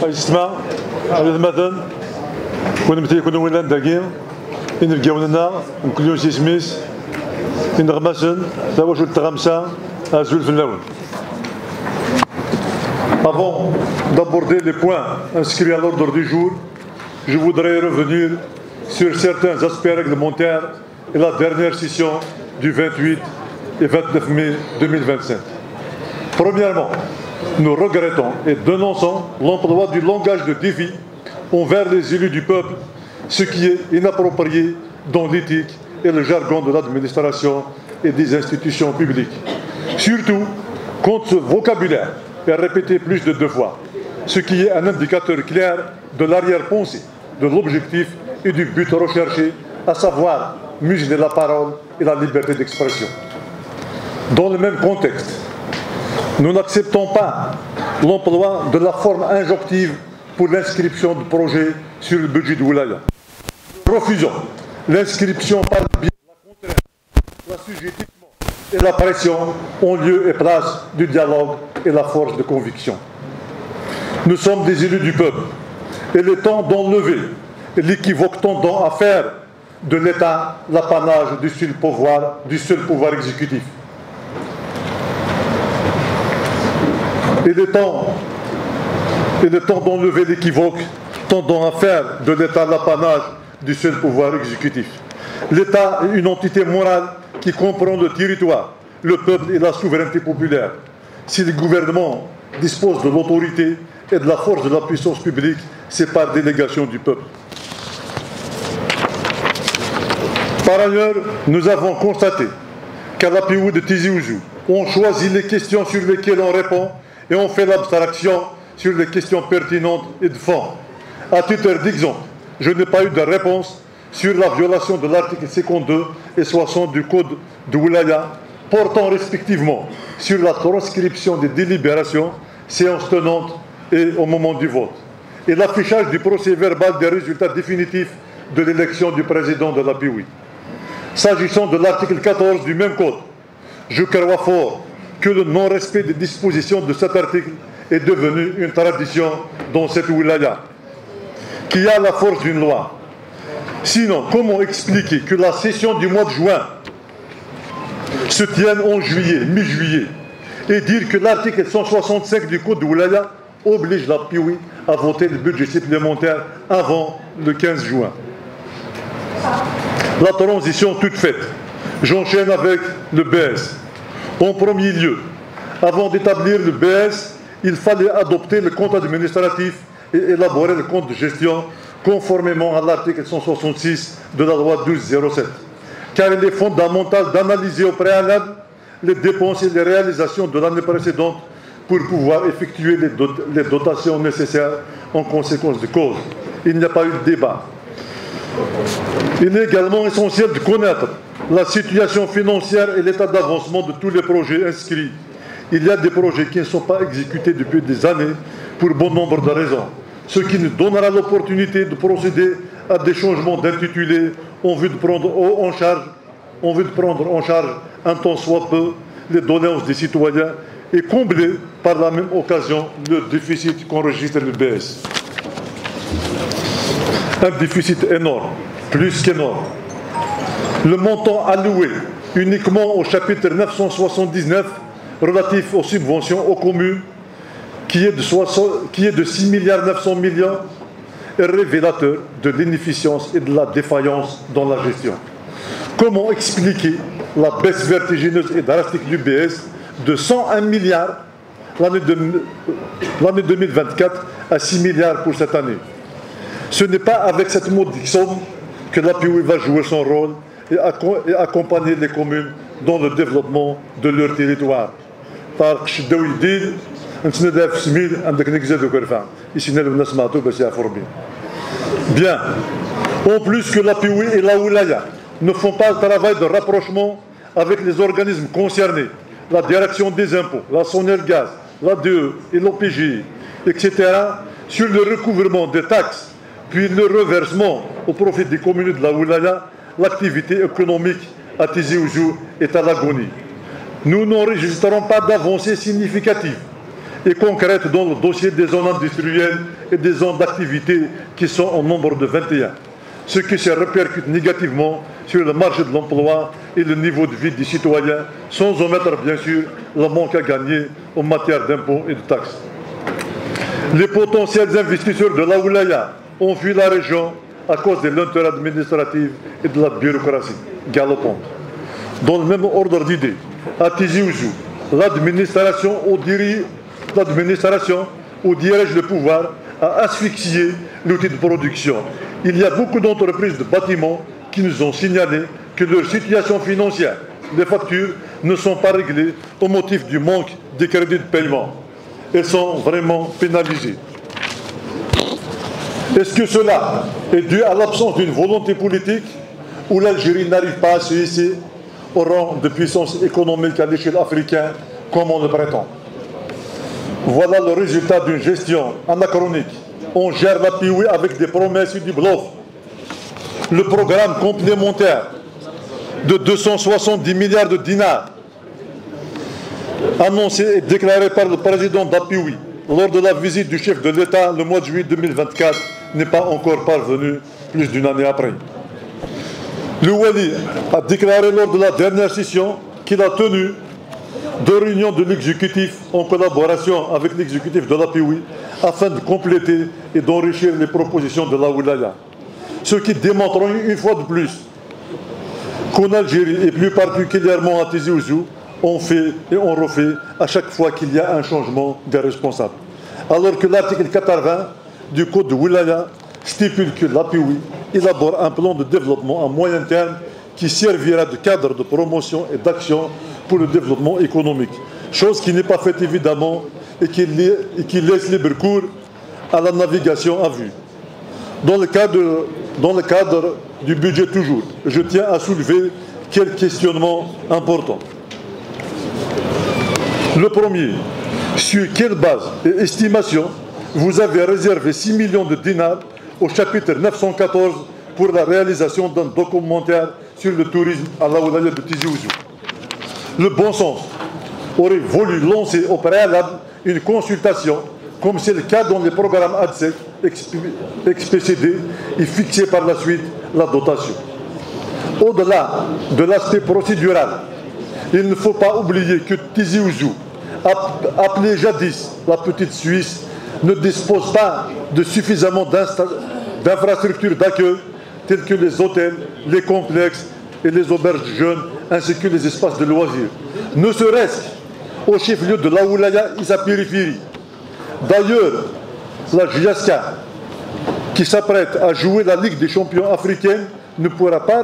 الاجتماع على مثلا كنا ولان داكين إن الجوننا كل يوم سيسميس إن غمسن تواجد تغمسا أزول في اللون. Avant d'aborder les points inscrits à l'ordre du jour, je voudrais revenir sur certains aspects réglementaires et la dernière session du 28 et 29 mai 2025. Premièrement, nous regrettons et dénonçons l'emploi du langage de défi envers les élus du peuple, ce qui est inapproprié dans l'éthique et le jargon de l'administration et des institutions publiques. Surtout quand ce vocabulaire est répété plus de 2 fois, ce qui est un indicateur clair de l'arrière-pensée, de l'objectif et du but recherché, à savoir museler la parole et la liberté d'expression. Dans le même contexte, nous n'acceptons pas l'emploi de la forme injonctive pour l'inscription de projets sur le budget de Oulaya. Nous refusons l'inscription par le biais de la contrainte, l'assujettissement et la pression en lieu et place du dialogue et la force de conviction. Nous sommes des élus du peuple et il est temps d'enlever l'équivoque tendant à faire de l'État l'apanage du seul pouvoir exécutif. Il est temps d'enlever l'équivoque tendant à faire de l'État l'apanage du seul pouvoir exécutif. L'État est une entité morale qui comprend le territoire, le peuple et la souveraineté populaire. Si le gouvernement dispose de l'autorité et de la force de la puissance publique, c'est par délégation du peuple. Par ailleurs, nous avons constaté qu'à l'APIU de Tizi Ouzou, on choisit les questions sur lesquelles on répond et on fait l'abstraction sur les questions pertinentes et de fond. À titre d'exemple, je n'ai pas eu de réponse sur la violation de l'article 52 et 60 du Code de Oulaya, portant respectivement sur la transcription des délibérations, séances tenantes et au moment du vote, et l'affichage du procès verbal des résultats définitifs de l'élection du président de l'APIU. S'agissant de l'article 14 du même Code, je crois fort que le non-respect des dispositions de cet article est devenu une tradition dans cette Oulaya, qui a la force d'une loi. Sinon, comment expliquer que la session du mois de juin se tienne en juillet, mi-juillet, et dire que l'article 165 du Code de Oulaya oblige la PIOI à voter le budget supplémentaire avant le 15 juin. La transition toute faite. J'enchaîne avec le BS. En premier lieu, avant d'établir le BS, il fallait adopter le compte administratif et élaborer le compte de gestion conformément à l'article 166 de la loi 1207. Car il est fondamental d'analyser au préalable les dépenses et les réalisations de l'année précédente pour pouvoir effectuer les dotations nécessaires en conséquence de cause. Il n'y a pas eu de débat. Il est également essentiel de connaître la situation financière et l'état d'avancement de tous les projets inscrits. Il y a des projets qui ne sont pas exécutés depuis des années pour bon nombre de raisons, ce qui nous donnera l'opportunité de procéder à des changements d'intitulé en vue de prendre en charge un tant soit peu les doléances des citoyens et combler par la même occasion le déficit qu'enregistre le BS. Un déficit énorme, plus qu'énorme. Le montant alloué uniquement au chapitre 979 relatif aux subventions aux communes, qui est de 6 milliards 900 millions, est révélateur de l'inefficience et de la défaillance dans la gestion. Comment expliquer la baisse vertigineuse et drastique du BS de 101 milliards l'année 2024 à 6 milliards pour cette année? Ce n'est pas avec cette modique somme que l'APIU va jouer son rôle et accompagner les communes dans le développement de leur territoire. Bien, en plus que l'APIU et la Oulaya ne font pas le travail de rapprochement avec les organismes concernés, la direction des impôts, la Sonelgaz, l'ADE et l'OPJ, etc., sur le recouvrement des taxes, puis le reversement au profit des communes de la Oulaya, l'activité économique à Tizi Ouzou est à l'agonie. Nous n'enregistrerons pas d'avancée significative et concrètes dans le dossier des zones industrielles et des zones d'activité qui sont au nombre de 21, ce qui se répercute négativement sur le marché de l'emploi et le niveau de vie des citoyens, sans omettre bien sûr le manque à gagner en matière d'impôts et de taxes. Les potentiels investisseurs de la Wilaya ont fui la région à cause des lenteurs administratives et de la bureaucratie galopante. Dans le même ordre d'idées, à Tizi Ouzou, l'administration où dirige le pouvoir a asphyxié l'outil de production. Il y a beaucoup d'entreprises de bâtiments qui nous ont signalé que leur situation financière, les factures, ne sont pas réglées au motif du manque des crédits de paiement. Elles sont vraiment pénalisées. Est-ce que cela est dû à l'absence d'une volonté politique ou l'Algérie n'arrive pas à se hisser au rang de puissance économique à l'échelle africaine comme on le prétend? Voilà le résultat d'une gestion anachronique. On gère la PIOUI avec des promesses et du bluff. Le programme complémentaire de 270 milliards de dinars annoncé et déclaré par le président de la PIOUI lors de la visite du chef de l'État le mois de juillet 2024 n'est pas encore parvenu plus d'une année après. Le Wali a déclaré lors de la dernière session qu'il a tenu deux réunions de l'exécutif en collaboration avec l'exécutif de la PIOUI afin de compléter et d'enrichir les propositions de la Wilaya. Ce qui démontre une fois de plus qu'en Algérie et plus particulièrement à Tizi Ouzou, on fait et on refait à chaque fois qu'il y a un changement des responsables. Alors que l'article 80 du Code de Wilaya stipule que la PIOUI élabore un plan de développement à moyen terme qui servira de cadre de promotion et d'action pour le développement économique. Chose qui n'est pas faite évidemment et qui laisse libre cours à la navigation à vue. Dans le cadre du budget toujours, je tiens à soulever quelques questionnements importants. Le premier, sur quelle base et estimation vous avez réservé 6 millions de dinars au chapitre 914 pour la réalisation d'un documentaire sur le tourisme à la Wilaya de Tizi Ouzou? Le bon sens aurait voulu lancer au préalable une consultation, comme c'est le cas dans les programmes ADSEC, expécédés et fixer par la suite la dotation. Au-delà de l'aspect procédural, il ne faut pas oublier que Tizi Ouzou, appelée jadis la Petite Suisse, ne dispose pas de suffisamment d'infrastructures d'accueil telles que les hôtels, les complexes et les auberges de jeunes, ainsi que les espaces de loisirs. Ne serait-ce qu'au chef-lieu de la Wilaya et sa périphérie. D'ailleurs, la JSK, qui s'apprête à jouer la Ligue des champions africaine, ne pourra pas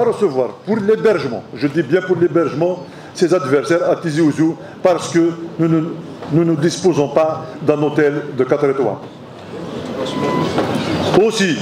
recevoir pour l'hébergement, je dis bien pour l'hébergement, ses adversaires à Tizi Ouzou, parce que nous ne disposons pas d'un hôtel de 4 étoiles. Aussi,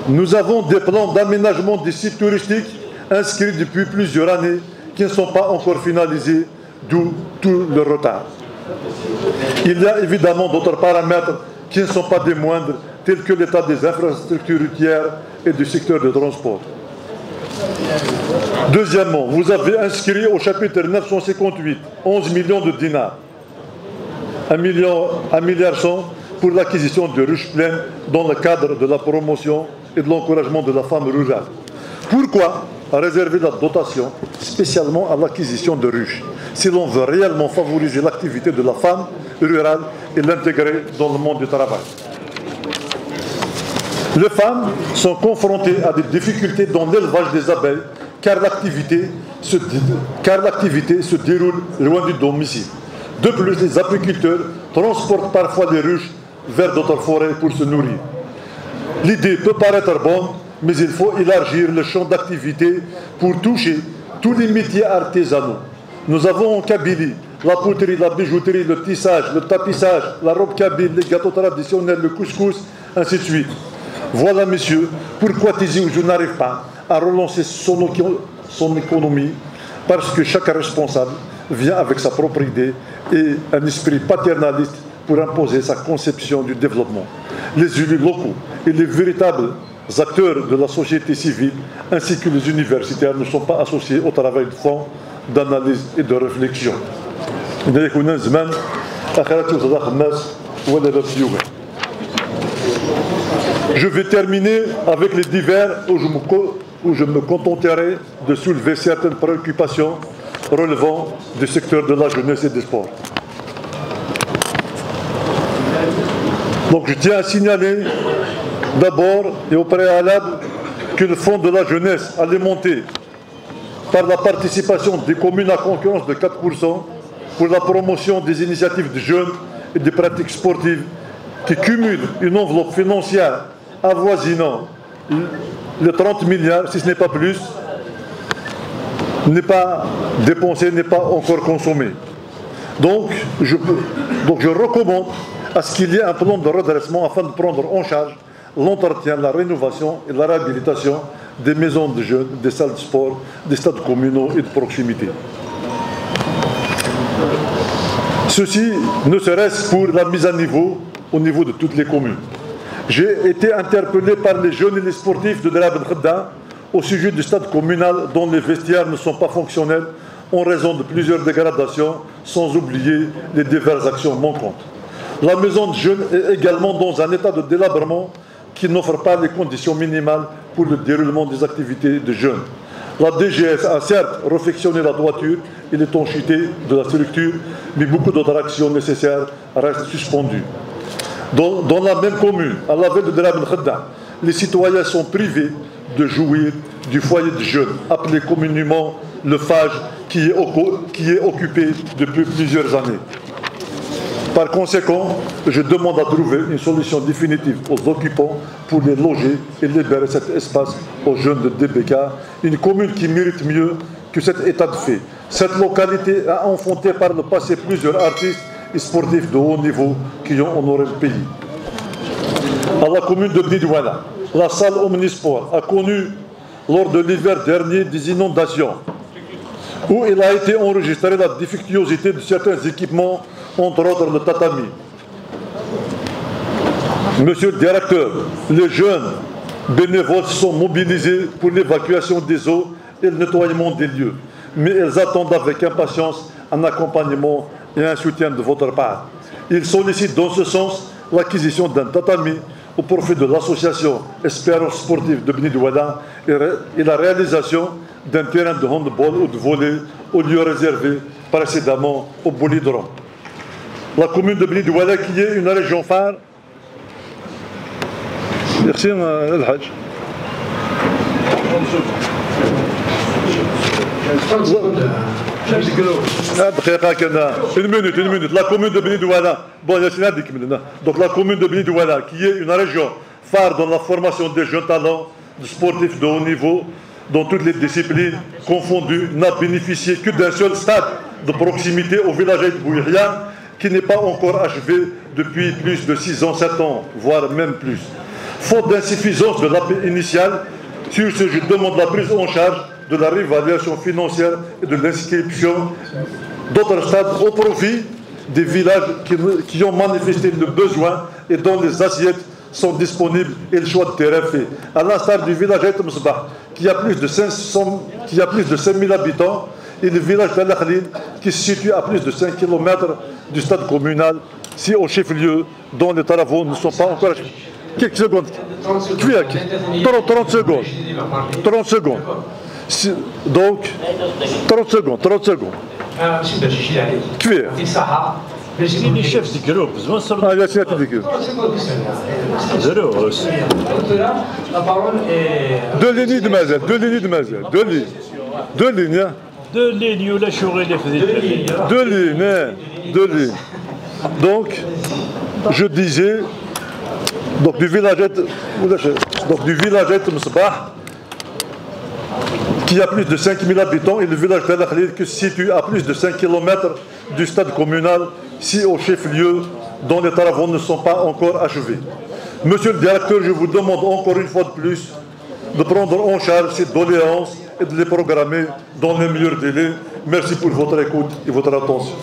nous avons des plans d'aménagement des sites touristiques inscrits depuis plusieurs années qui ne sont pas encore finalisés, d'où tout le retard. Il y a évidemment d'autres paramètres qui ne sont pas des moindres, tels que l'état des infrastructures routières et du secteur de transport. Deuxièmement, vous avez inscrit au chapitre 958 11 millions de dinars, 1 milliard 100 pour l'acquisition de ruches pleines dans le cadre de la promotion et de l'encouragement de la femme rurale. Pourquoi réserver la dotation spécialement à l'acquisition de ruches si l'on veut réellement favoriser l'activité de la femme rurale et l'intégrer dans le monde du travail? Les femmes sont confrontées à des difficultés dans l'élevage des abeilles car l'activité se déroule loin du domicile. De plus, les apiculteurs transportent parfois les ruches vers d'autres forêts pour se nourrir. L'idée peut paraître bonne, mais il faut élargir le champ d'activité pour toucher tous les métiers artisanaux. Nous avons en Kabylie la poterie, la bijouterie, le tissage, le tapissage, la robe kabyle, les gâteaux traditionnels, le couscous, ainsi de suite. Voilà, messieurs, pourquoi Tizi Ouzou n'arrive pas à relancer son économie, parce que chaque responsable vient avec sa propre idée et un esprit paternaliste pour imposer sa conception du développement. Les élus locaux et les véritables acteurs de la société civile, ainsi que les universitaires, ne sont pas associés au travail de fond, d'analyse et de réflexion. Je vais terminer avec les divers où je me contenterai de soulever certaines préoccupations relevant du secteur de la jeunesse et des sports. Donc je tiens à signaler d'abord et au préalable que le fonds de la jeunesse alimenté par la participation des communes à concurrence de 4% pour la promotion des initiatives de jeunes et des pratiques sportives qui cumulent une enveloppe financière avoisinant les 30 milliards, si ce n'est pas plus, n'est pas dépensé, n'est pas encore consommé. Donc je recommande à ce qu'il y ait un plan de redressement afin de prendre en charge l'entretien, la rénovation et la réhabilitation des maisons de jeunes, des salles de sport, des stades communaux et de proximité. Ceci ne serait-ce pour la mise à niveau au niveau de toutes les communes. J'ai été interpellé par les jeunes et les sportifs de Drab El Khedda au sujet du stade communal dont les vestiaires ne sont pas fonctionnels en raison de plusieurs dégradations, sans oublier les diverses actions manquantes. La maison de jeunes est également dans un état de délabrement qui n'offre pas les conditions minimales pour le déroulement des activités de jeunes. La DGS a certes réfectionné la toiture et l'étanchéité de la structure, mais beaucoup d'autres actions nécessaires restent suspendues. Dans la même commune, à la veille de Drab El Khedda, les citoyens sont privés de jouir du foyer de jeunes, appelé communément le FAGE, qui est occupé depuis plusieurs années. Par conséquent, je demande à trouver une solution définitive aux occupants pour les loger et libérer cet espace aux jeunes de DBK, une commune qui mérite mieux que cet état de fait. Cette localité a enfanté par le passé plusieurs artistes et sportifs de haut niveau qui ont honoré le pays. À la commune de Bni Douala, la salle Omnisport a connu lors de l'hiver dernier des inondations où il a été enregistré la défectuosité de certains équipements, entre autres le tatami. Monsieur le directeur, les jeunes bénévoles sont mobilisés pour l'évacuation des eaux et le nettoiement des lieux, mais ils attendent avec impatience un accompagnement et un soutien de votre part. Ils sollicitent dans ce sens l'acquisition d'un tatami au profit de l'association Espérance Sportive de Bni Douala et la réalisation d'un terrain de handball ou de volley au lieu réservé précédemment au bolidron. La commune de Bni Douala, qui est une région phare. Merci, El Hadj. Une minute. La commune de Bni Douala. Donc la commune de Bni Douala, qui est une région phare dans la formation des jeunes talents, de sportifs de haut niveau, dans toutes les disciplines confondues, n'a bénéficié que d'un seul stade de proximité au village de Bouihia, qui n'est pas encore achevé depuis plus de 6 ans, 7 ans, voire même plus. Faute d'insuffisance de l'appel initial, sur ce, je demande la prise en charge de la réévaluation financière et de l'inscription d'autres stades au profit des villages qui ont manifesté le besoin et dont les assiettes sont disponibles et le choix de terrain fait. À l'instar du village de Msbah, qui a plus de 5000 habitants, et le village d'Al Khalil, qui se situe à plus de 5 km du stade communal, si au chef-lieu, dont les travaux ne sont pas encore achevés. Quelques secondes. 30 secondes. 30 secondes. Donc, 30 secondes. Les chefs du groupe, deux lignes de mazel. Deux lignes. Deux lignes ou la chourie les faisait. Deux lignes. Donc, je disais, donc du village de Msbah, qui a plus de 5000 habitants, et le village d'Al Khalil qui se situe à plus de 5 km du stade communal, si au chef-lieu, dont les travaux ne sont pas encore achevés. Monsieur le directeur, je vous demande encore une fois de plus de prendre en charge ces doléances et de les programmer dans les meilleurs délais. Merci pour votre écoute et votre attention.